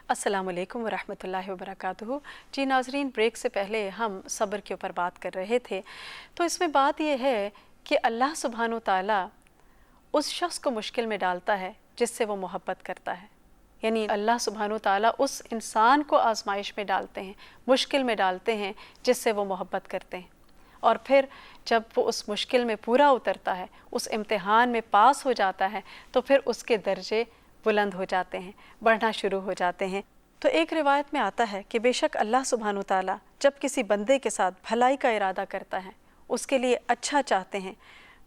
अस्सलाम वालेकुम वरहमतुल्लाहि वबरकातुहू। जी नाज़रीन, ब्रेक से पहले हम सब्र के ऊपर बात कर रहे थे। तो इसमें बात यह है कि अल्लाह सुब्हानो ताला उस शख्स को मुश्किल में डालता है जिससे वो मोहब्बत करता है। यानी अल्लाह सुब्हानो ताला उस इंसान को आजमाइश में डालते हैं, मुश्किल में डालते हैं जिससे वो मोहब्बत करते हैं। और फिर जब वो उस मुश्किल में पूरा उतरता है, उस इम्तिहान में पास हो जाता है, तो फिर उसके दर्जे बुलंद हो जाते हैं, बढ़ना शुरू हो जाते हैं। तो एक रिवायत में आता है कि बेशक अल्लाह सुब्हानो ताला जब किसी बंदे के साथ भलाई का इरादा करता है, उसके लिए अच्छा चाहते हैं,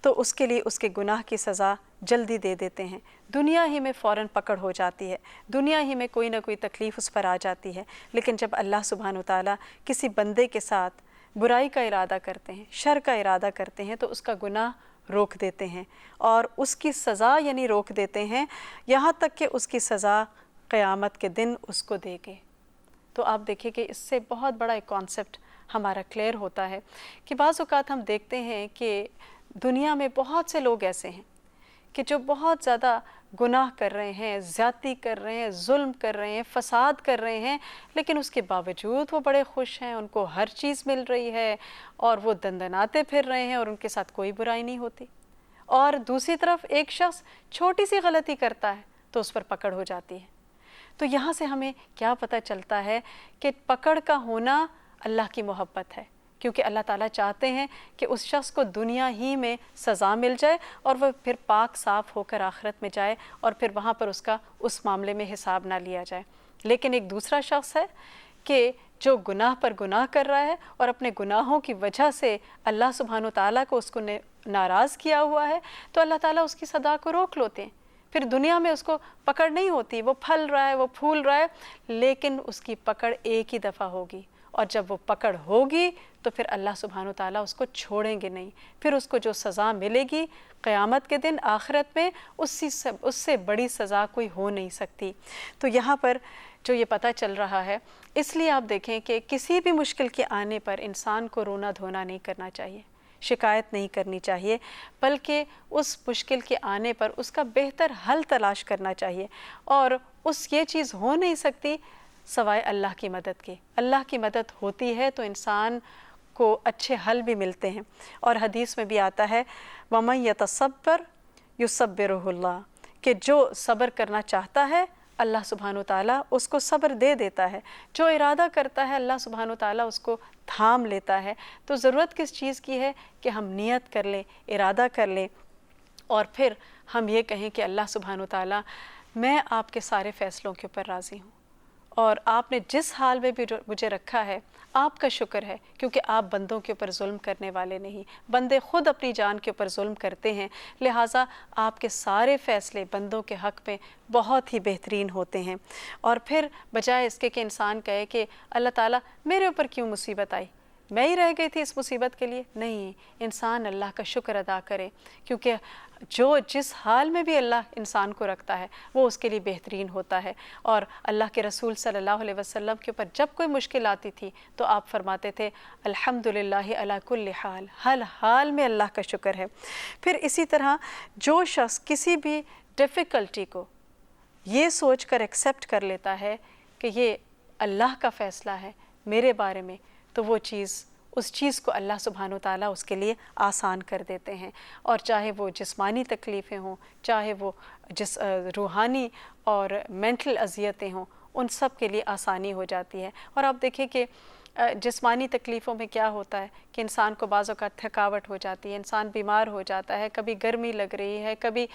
तो उसके लिए उसके गुनाह की सज़ा जल्दी दे देते हैं। दुनिया ही में फ़ौरन पकड़ हो जाती है, दुनिया ही में कोई ना कोई तकलीफ़ उस पर आ जाती है। लेकिन जब अल्लाह सुब्हानो ताला किसी बंदे के साथ बुराई का इरादा करते हैं, शर का इरादा करते हैं, तो उसका गुनाह रोक देते हैं और उसकी सज़ा यानी रोक देते हैं, यहाँ तक कि उसकी सज़ा क़यामत के दिन उसको देंगे। तो आप देखिए कि इससे बहुत बड़ा एक कॉन्सेप्ट हमारा क्लियर होता है कि बाज़ औक़ात हम देखते हैं कि दुनिया में बहुत से लोग ऐसे हैं कि जो बहुत ज़्यादा गुनाह कर रहे हैं, ज़्यादती कर रहे हैं, जुल्म कर रहे हैं, फ़साद कर रहे हैं, लेकिन उसके बावजूद वो बड़े खुश हैं, उनको हर चीज़ मिल रही है और वो दंदनाते फिर रहे हैं और उनके साथ कोई बुराई नहीं होती। और दूसरी तरफ एक शख्स छोटी सी गलती करता है तो उस पर पकड़ हो जाती है। तो यहाँ से हमें क्या पता चलता है कि पकड़ का होना अल्लाह की मोहब्बत है, क्योंकि अल्लाह ताला चाहते हैं कि उस शख्स को दुनिया ही में सज़ा मिल जाए और वह फिर पाक साफ़ होकर आखिरत में जाए और फिर वहाँ पर उसका उस मामले में हिसाब ना लिया जाए। लेकिन एक दूसरा शख्स है कि जो गुनाह पर गुनाह कर रहा है और अपने गुनाहों की वजह से अल्लाह सुब्हानो ताला को उसको नाराज़ किया हुआ है, तो अल्लाह ताला उसकी सदा को रोक लेते हैं। फिर दुनिया में उसको पकड़ नहीं होती, वो फल रहा है, वो फूल रहा है, लेकिन उसकी पकड़ एक ही दफ़ा होगी और जब वो पकड़ होगी तो फिर अल्लाह सुब्हानो ताला उसको छोड़ेंगे नहीं। फिर उसको जो सज़ा मिलेगी क़यामत के दिन आखिरत में, उससे बड़ी सज़ा कोई हो नहीं सकती। तो यहाँ पर जो ये पता चल रहा है, इसलिए आप देखें कि किसी भी मुश्किल के आने पर इंसान को रोना धोना नहीं करना चाहिए, शिकायत नहीं करनी चाहिए, बल्कि उस मुश्किल के आने पर उसका बेहतर हल तलाश करना चाहिए। और ये चीज़ हो नहीं सकती सवाए अल्लाह की मदद के। अल्लाह की मदद होती है तो इंसान को अच्छे हल भी मिलते हैं। और हदीस में भी आता है वमन यतसब्बर युसब्बिरुहुल्लाह, कि जो सब्र करना चाहता है अल्लाह सुब्हानो ताला उसको सब्र दे देता है, जो इरादा करता है अल्लाह सुब्हानो ताला उसको थाम लेता है। तो ज़रूरत किस चीज़ की है कि हम नियत कर लें, इरादा कर लें और फिर हम ये कहें कि अल्लाह सुब्हानो ताला, मैं आपके सारे फ़ैसलों के ऊपर राज़ी हूँ और आपने जिस हाल में भी मुझे रखा है आपका शुक्र है, क्योंकि आप बंदों के ऊपर जुल्म करने वाले नहीं, बंदे ख़ुद अपनी जान के ऊपर जुल्म करते हैं, लिहाजा आपके सारे फ़ैसले बंदों के हक़ में बहुत ही बेहतरीन होते हैं। और फिर बजाय इसके कि इंसान कहे कि अल्लाह ताला मेरे ऊपर क्यों मुसीबत आई, मैं ही रह गई थी इस मुसीबत के लिए, नहीं, इंसान अल्लाह का शुक्र अदा करे, क्योंकि जो जिस हाल में भी अल्लाह इंसान को रखता है वो उसके लिए बेहतरीन होता है। और अल्लाह के रसूल सल्लल्लाहु अलैहि वसल्लम के ऊपर जब कोई मुश्किल आती थी तो आप फरमाते थे अल्हम्दुलिल्लाहि अला कुल्ली हाल, हर हाल में अल्लाह का शुक्र है। फिर इसी तरह जो शख्स किसी भी डिफ़िकल्टी को ये सोच कर एक्सेप्ट कर लेता है कि ये अल्लाह का फ़ैसला है मेरे बारे में, तो वो चीज़ उस चीज़ को अल्लाह सुब्हानो ताला उसके लिए आसान कर देते हैं। और चाहे वो जिस्मानी तकलीफ़ें हों, चाहे वो रूहानी और मेंटल अज़ियतें हों, उन सब के लिए आसानी हो जाती है। और आप देखिए कि जिस्मानी तकलीफ़ों में क्या होता है कि इंसान को बाज़ औक़ात थकावट हो जाती है, इंसान बीमार हो जाता है, कभी गर्मी लग रही है, कभी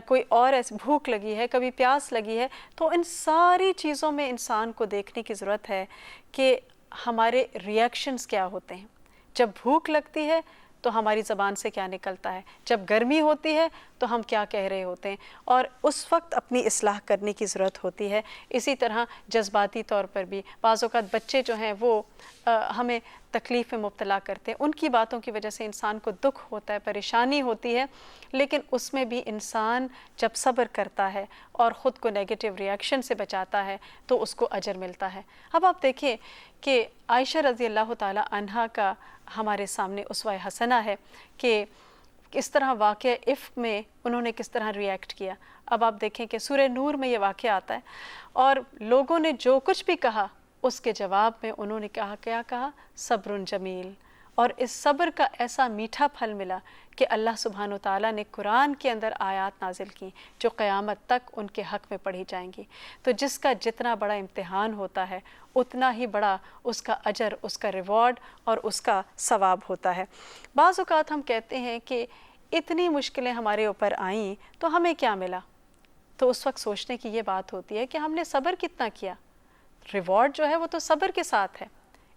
कोई और ऐसी भूख लगी है, कभी प्यास लगी है। तो इन सारी चीज़ों में इंसान को देखने की ज़रूरत है कि हमारे रिएक्शंस क्या होते हैं। जब भूख लगती है तो हमारी ज़बान से क्या निकलता है, जब गर्मी होती है तो हम क्या कह रहे होते हैं, और उस वक्त अपनी इस्लाह करने की ज़रूरत होती है। इसी तरह जज्बाती तौर पर भी बाज़ औक़ात बच्चे जो हैं वो हमें तकलीफ़ में मुब्तला करते हैं, उनकी बातों की वजह से इंसान को दुख होता है, परेशानी होती है, लेकिन उसमें भी इंसान जब सब्र करता है और ख़ुद को नेगेटिव रिएक्शन से बचाता है तो उसको अजर मिलता है। अब आप देखिए कि आयशा रज़ी अल्लाह ताला अन्हा का हमारे सामने उसवा हसना है कि किस तरह वाक़या इफ़्क में उन्होंने किस तरह रिएक्ट किया। अब आप देखें कि सूरह नूर में ये वाक़या आता है और लोगों ने जो कुछ भी कहा उसके जवाब में उन्होंने क्या कहा, सब्रुन जमील। और इस सब्र का ऐसा मीठा फल मिला कि अल्लाह सुब्हानो ताला ने कुरान के अंदर आयत नाजिल की जो क़यामत तक उनके हक़ में पढ़ी जाएंगी। तो जिसका जितना बड़ा इम्तिहान होता है उतना ही बड़ा उसका अजर, उसका रिवॉर्ड और उसका सवाब होता है। बाज़ औक़ात हम कहते हैं कि इतनी मुश्किलें हमारे ऊपर आईं तो हमें क्या मिला, तो उस वक्त सोचने की ये बात होती है कि हमने सब्र कितना किया। रिवॉर्ड जो है वो तो सब्र के साथ है।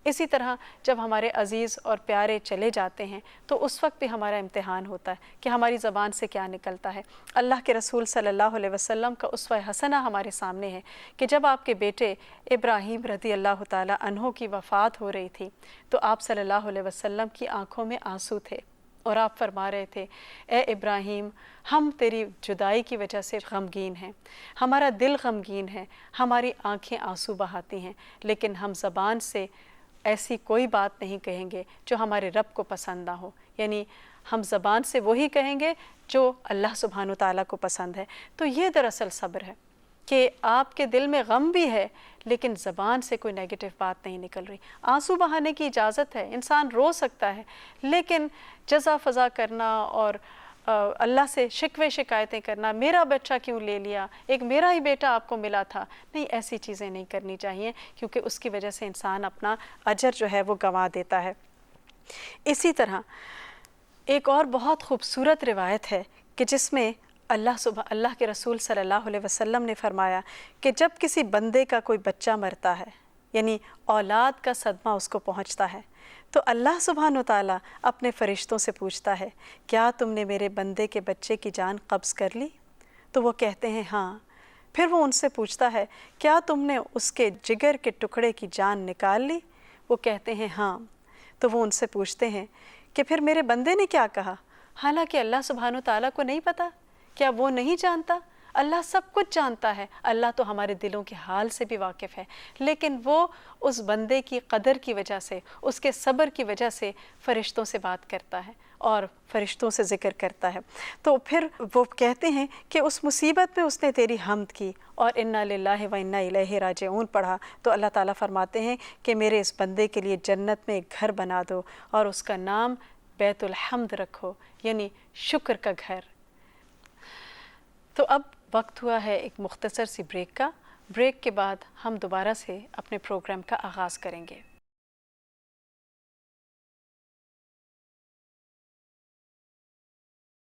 इसी तरह जब हमारे अज़ीज़ और प्यारे चले जाते हैं तो उस वक्त भी हमारा इम्तिहान होता है कि हमारी ज़बान से क्या निकलता है। अल्लाह के रसूल सल्लल्लाहु अलैहि वसल्लम का उसवा हसना हमारे सामने है कि जब आपके बेटे इब्राहीम रज़ी अल्लाह ताला अन्हो की वफ़ात हो रही थी तो आप सल्लल्लाहु अलैहि वसल्लम की आँखों में आंसू थे और आप फरमा रहे थे, ए इब्राहीम, हम तेरी जुदाई की वजह से गमगीन हैं, हमारा दिल गमगीन है, हमारी आँखें आंसू बहाती हैं, लेकिन हम ज़बान से ऐसी कोई बात नहीं कहेंगे जो हमारे रब को पसंद ना हो। यानी हम ज़बान से वही कहेंगे जो अल्लाह सुब्हानो ताला को पसंद है। तो ये दरअसल सब्र है कि आपके दिल में गम भी है लेकिन ज़बान से कोई नेगेटिव बात नहीं निकल रही। आंसू बहाने की इजाज़त है, इंसान रो सकता है, लेकिन जज़ा फ़ज़ा करना और अल्लाह से शिकवे शिकायतें करना, मेरा बच्चा क्यों ले लिया, एक मेरा ही बेटा आपको मिला था, नहीं, ऐसी चीज़ें नहीं करनी चाहिए क्योंकि उसकी वजह से इंसान अपना अजर जो है वो गंवा देता है। इसी तरह एक और बहुत ख़ूबसूरत रिवायत है कि जिसमें अल्लाह के रसूल सल्लल्लाहु अलैहि वसल्लम ने फरमाया कि जब किसी बंदे का कोई बच्चा मरता है, यानी औलाद का सदमा उसको पहुंचता है, तो अल्लाह सुब्हानो ताला अपने फ़रिश्तों से पूछता है, क्या तुमने मेरे बंदे के बच्चे की जान कब्ज़ कर ली? तो वो कहते हैं हाँ। फिर वो उनसे पूछता है, क्या तुमने उसके जिगर के टुकड़े की जान निकाल ली? वो कहते हैं हाँ। तो वो उनसे पूछते हैं कि फिर मेरे बंदे ने क्या कहा? हालांकि अल्लाह सुब्हानो ताला को नहीं पता, क्या वो नहीं जानता? अल्लाह सब कुछ जानता है, अल्लाह तो हमारे दिलों के हाल से भी वाकिफ़ है, लेकिन वो उस बंदे की कदर की वजह से, उसके सब्र की वजह से फ़रिश्तों से बात करता है और फ़रिश्तों से ज़िक्र करता है। तो फिर वो कहते हैं कि उस मुसीबत में उसने तेरी हम्द की और इन्ना लिल्लाहि व इन्ना इलैहि राजिऊन पढ़ा, तो अल्लाह ताला फरमाते हैं कि मेरे इस बंदे के लिए जन्नत में एक घर बना दो और उसका नाम बैतुल हम्द रखो, यानी शुक्र का घर। तो अब वक्त हुआ है एक मुख्तसर सी ब्रेक का। ब्रेक के बाद हम दोबारा से अपने प्रोग्राम का आगाज़ करेंगे।